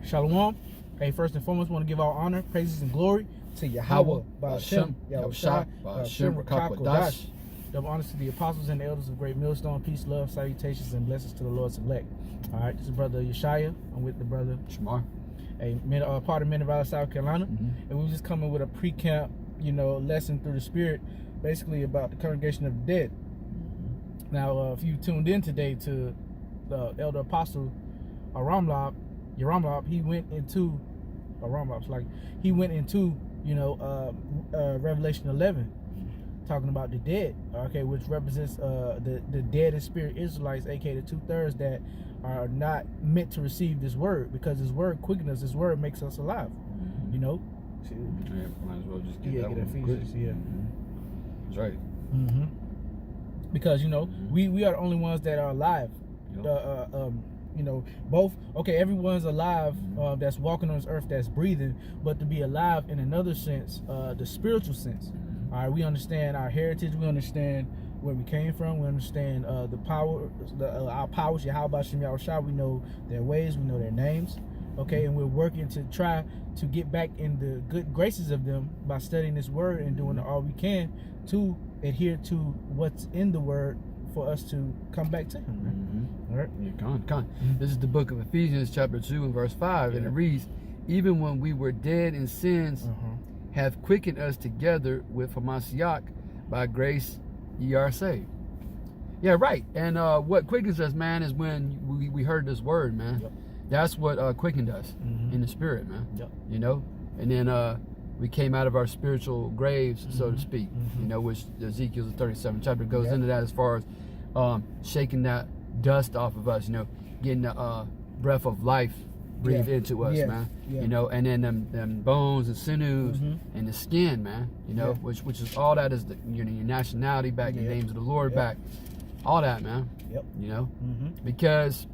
Shalom. Hey, first and foremost, want to give all honor, praises, and glory to Yahweh, Ba'ashem, Yahushua, Ba'ashem, Rakak, double honors to the apostles and the elders of Great Millstone. Peace, love, salutations, and blessings to the Lord's elect. All right, this is Brother Yeshaya. I'm with the brother Shamar, a part of Men of Valley, South Carolina, and we're just coming with a pre-camp, lesson through the Spirit, basically about the congregation of the dead. Now, if you tuned in today to the elder apostle Yeramlab, he went into Revelation 11, talking about the dead, okay, which represents the dead in spirit Israelites, aka the 2/3 that are not meant to receive this word, because this word quickens us, this word makes us alive. Yeah, might as well just get that one Ephesians, quick. That's right. Because we are the only ones that are alive. Both, okay, everyone's alive that's walking on this earth, that's breathing, but to be alive in another sense, the spiritual sense. All right, we understand our heritage, we understand where we came from, we understand the power, our powers, Yahweh Shem Yahushua, we know their ways, we know their names, okay, and we're working to try to get back in the good graces of them by studying this word and doing all we can to adhere to what's in the word for us to come back to him. Right? All right. Yeah, come on. This is the book of Ephesians, chapter 2 and verse 5, and it reads, "Even when we were dead in sins, have quickened us together with Hamashiach, by grace ye are saved." Yeah, right. And what quickens us, man, is when we heard this word, man. That's what quickened us in the spirit, man. And then we came out of our spiritual graves, so to speak, which Ezekiel's 37th chapter goes into that, as far as shaking that dust off of us, getting the breath of life breathed into us, man. And then them bones and sinews and the skin, man, which is all that is your nationality back, the names of the Lord back, all that, man. Because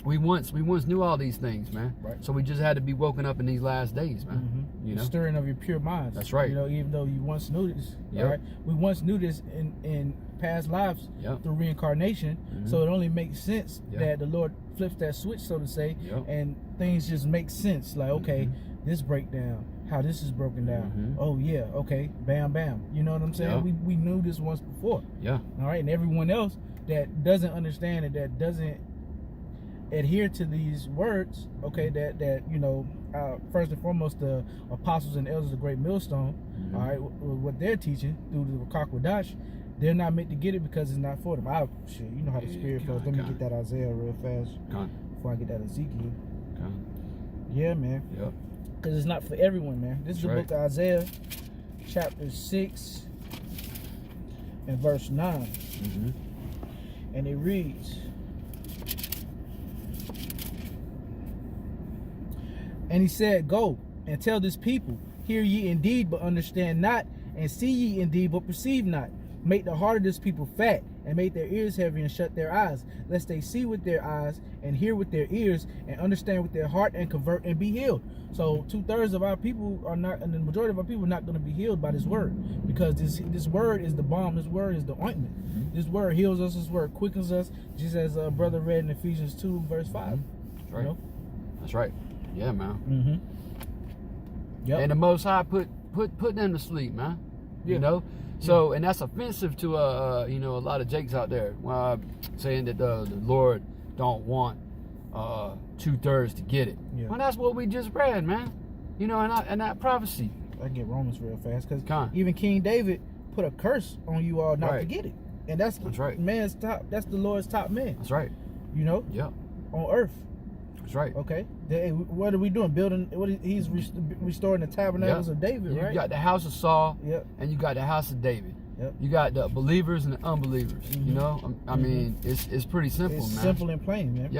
we once knew all these things, man. So we just had to be woken up in these last days, man. The stirring of your pure minds. That's right. Even though you once knew this, right? We once knew this in past lives through reincarnation. So it only makes sense that the Lord flips that switch, so to say, and things just make sense. Like, okay, this breakdown, how this is broken down. Oh yeah, okay, bam, bam. You know what I'm saying? We knew this once before. All right, and everyone else that doesn't understand it, that doesn't adhere to these words, okay, that first and foremost, the apostles and elders of Great Millstone, all right, what they're teaching through the Rakak, they're not meant to get it because it's not for them. You know how the Spirit flows. Let me get that Isaiah real fast before I get that Ezekiel. Yeah, man. Because it's not for everyone, man. This is the book of Isaiah, chapter 6 and verse 9. And it reads, "And he said, Go and tell this people, hear ye indeed, but understand not, and see ye indeed, but perceive not. Make the heart of this people fat, and make their ears heavy, and shut their eyes, lest they see with their eyes, and hear with their ears, and understand with their heart, and convert, and be healed." So 2/3 of our people are not, and the majority of our people are not going to be healed by this word, because this word is the balm, this word is the ointment. This word heals us, this word quickens us, just as brother read in Ephesians 2 verse 5. That's right. That's right. Yeah, man. And the Most High put them to sleep, man. So, and that's offensive to a lot of jakes out there, saying that the Lord don't want 2/3 to get it. Well, that's what we just read, man. And that prophecy. I can get Romans real fast, because even King David put a curse on you all not to get it, and that's man's top. That's the Lord's top man. That's right. On earth. That's right. Okay. What are we doing? Building. He's restoring the tabernacles of David, right? You got the house of Saul, and you got the house of David. You got the believers and the unbelievers. I mean, it's pretty simple, man. It's simple and plain, man.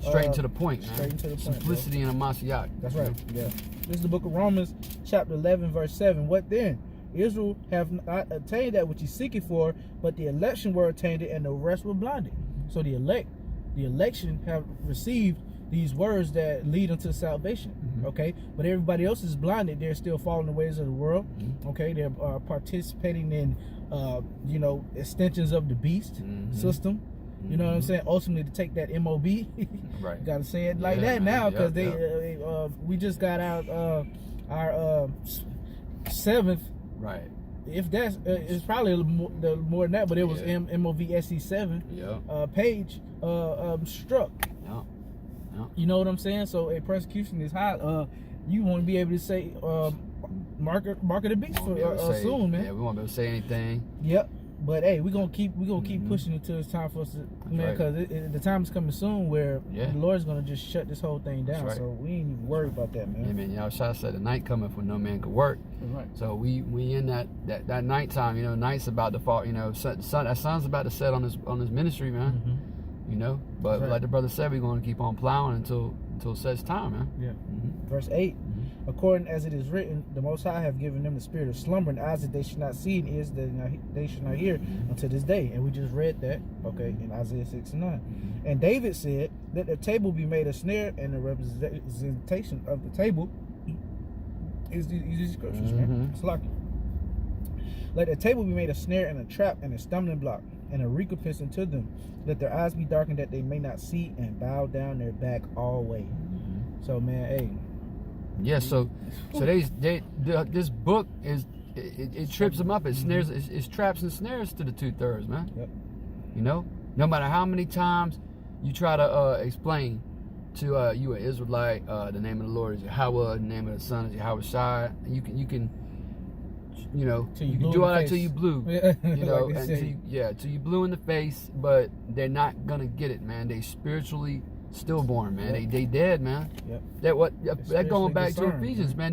Straight to the point, man. Straight to the point. Simplicity and a Hamashiach. That's right. This is the book of Romans, chapter 11, verse 7. "What then? Israel have not attained that which he seeketh for, but the election were attained it, and the rest were blinded." So the election have received these words that lead unto salvation, okay? But everybody else is blinded. They're still following the ways of the world, okay? They're participating in, extensions of the beast system, You know what I'm saying? Ultimately, to take that MOB, right? Got to say it like that now, because we just got our 7th. Right. If that's it's probably more than that, but it was MOVSC7 page struck. Yeah. You know what I'm saying? So a persecution is high. You want to be able to say mark of the beast for soon, man. Yeah, we won't be able to say anything. Yep. But hey, we're gonna keep pushing until it's time for us to, man, because the time is coming soon where the Lord's gonna just shut this whole thing down. So we ain't even worried about that, man. Amen. Y'all shot said the night cometh when no man could work. Right. So we in that nighttime. You know, night's about to fall. You know, that sun's about to set on his ministry, man. You know, but like the brother said, we're gonna keep on plowing until such time, man. Yeah. Verse 8. According as it is written, the Most High have given them the spirit of slumber, and eyes that they should not see, and ears that they should not hear until this day. And we just read that, in Isaiah 6 and 9. And David said, let the table be made a snare, and the representation of the table is these scriptures, man. It's like, let the table be made a snare and a trap and a stumbling block, and a recompense unto them. Let their eyes be darkened that they may not see, and bow down their back always. So, man, hey. Yeah, so this book it trips them up. It snares, it traps and snares to the 2/3, man. Yep. You know, no matter how many times you try to explain to you an Israelite, the name of the Lord is Yahweh, the name of the Son is Yahweh Shai. You can you know, you can do all that till you blue. You know, like and till you blue in the face, but they're not gonna get it, man. They spiritually stillborn, man. They dead, man. Yep. That going back to Ephesians, man.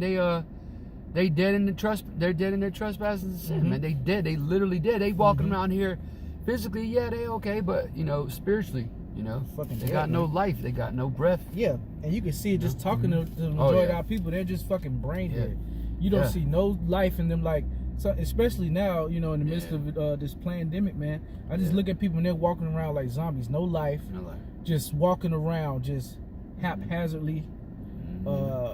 They dead in the trust. They're dead in their trespasses and sin, man. They dead. They literally dead. They walking around here physically, yeah, they okay, but you know, spiritually, you know, they got no life. They got no breath. Yeah, and you can see it just talking to the majority of our people. They're just fucking brain dead. You don't see no life in them, like. So especially now, you know, in the midst of this pandemic, man, I just look at people and they're walking around like zombies, no life, just walking around, just haphazardly,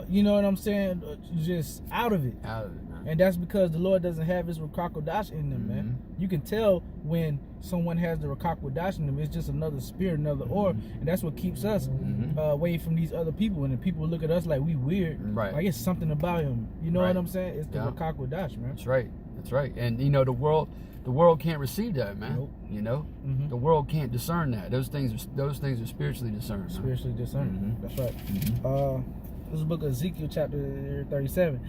you know what I'm saying, just out of it. Man. And that's because the Lord doesn't have his Rakakwadash in them, man. You can tell when someone has the Rakakwadash in them. It's just another spirit, another aura, and that's what keeps us away from these other people. And the people look at us like we weird, like it's something about him. You know what I'm saying? It's the Rakakwadash, man. That's right. That's right. And you know, the world can't receive that, man. You know, the world can't discern that. Those things are spiritually discerned. Spiritually discerned. That's right. This is the book of Ezekiel, chapter 37.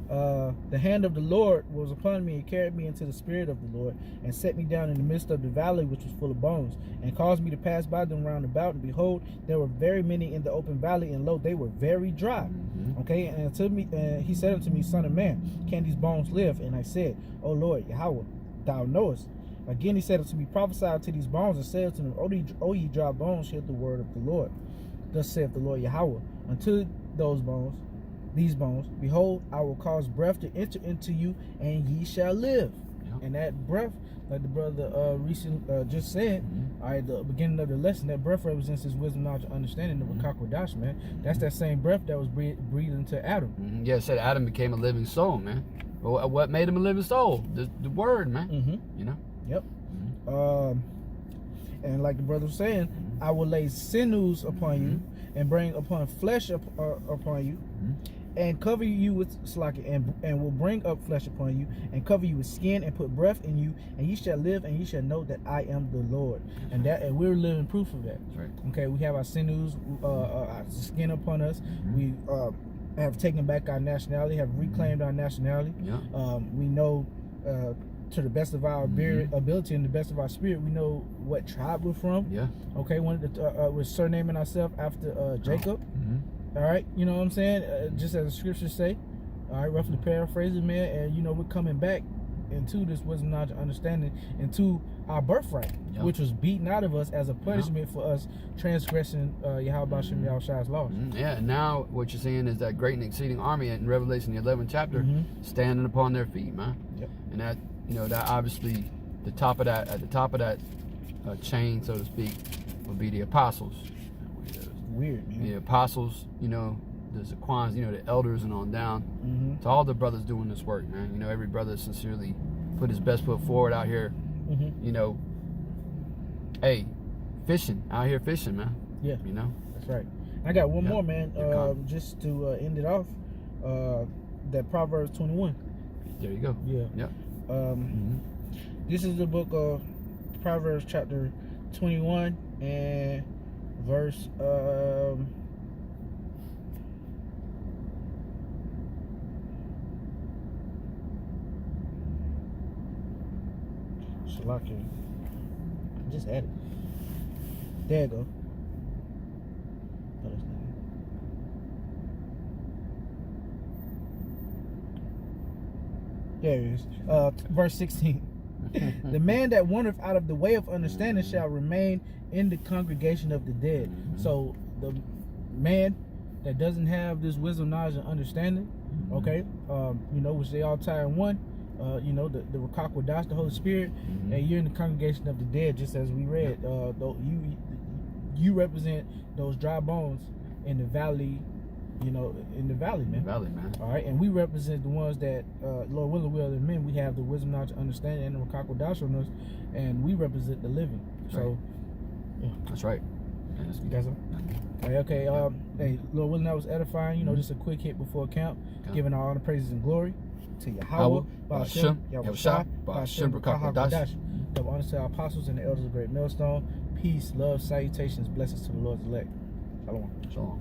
The hand of the Lord was upon me and carried me into the spirit of the Lord and set me down in the midst of the valley which was full of bones, and caused me to pass by them round about, and behold, there were very many in the open valley, and lo, they were very dry. Okay, and he said unto me, Son of man, can these bones live? And I said, O Lord Yahweh, thou knowest. Again he said unto me, prophesy to these bones, and said unto them, O ye dry bones, hear the word of the Lord. Thus saith the Lord Yahweh unto these bones, behold, I will cause breath to enter into you, and ye shall live. And that breath, like the brother just said, at the beginning of the lesson, that breath represents his wisdom, knowledge, and understanding, the Rakakwadash, man. That's that same breath that was breathed into Adam. Yeah, it said Adam became a living soul, man. Well, what made him a living soul? The word, man. You know? Yep. And like the brother was saying, I will lay sinews upon you, and bring upon flesh upon you, and cover you with slaki, and will bring up flesh upon you, and cover you with skin, and put breath in you, and ye shall live, and ye shall know that I am the Lord. And we're living proof of that. Okay, we have our sinews, our skin upon us. We have taken back our nationality, have reclaimed our nationality. We know, to the best of our ability and the best of our spirit, we know what tribe we're from. Okay, we're surnaming ourselves after Jacob. All right, you know what I'm saying? Just as the scriptures say. All right, roughly paraphrasing, man. And you know, we're coming back into this wisdom, knowledge, understanding, into our birthright, which was beaten out of us as a punishment for us transgressing Yahweh Hashem Yahweh's laws. Yeah, and now what you're saying is that great and exceeding army in Revelation the 11th chapter standing upon their feet, man. And that, you know, that obviously at the top of that chain, so to speak, would be the apostles. Weird, man. The apostles, you know, the Zaquans, you know, the elders and on down. To all the brothers doing this work, man. You know, every brother sincerely put his best foot forward out here. You know, hey, fishing, out here fishing, man. Yeah. You know? That's right. I got one more, man, just to end it off. That Proverbs 21. There you go. Yeah. Yep. This is the book of Proverbs chapter 21 and verse Shalaki. Just add it. There you go. There it is. Verse 16. The man that wandereth out of the way of understanding shall remain in the congregation of the dead. So the man that doesn't have this wisdom, knowledge, and understanding, okay, you know, which they all tie in one, you know, the Rakakwadash, the Holy Spirit, and you're in the congregation of the dead, just as we read. You represent those dry bones in the valley, you know, in the valley, man. All right, and we represent the ones that, Lord willing, will and men, we have the wisdom, knowledge, understanding, and the Rakakwadash on us, and we represent the living. So, yeah. That's right. That's it. Okay, hey, Lord willing, that was edifying. You know, just a quick hit before camp, giving all the praises and glory to Yahweh, Ba'ashem, Yahushua, Ba'ashem, Rakakwadash. Double honor to our apostles and the elders of the great millstone. Peace, love, salutations, blessings to the Lord's elect. Shalom. Shalom.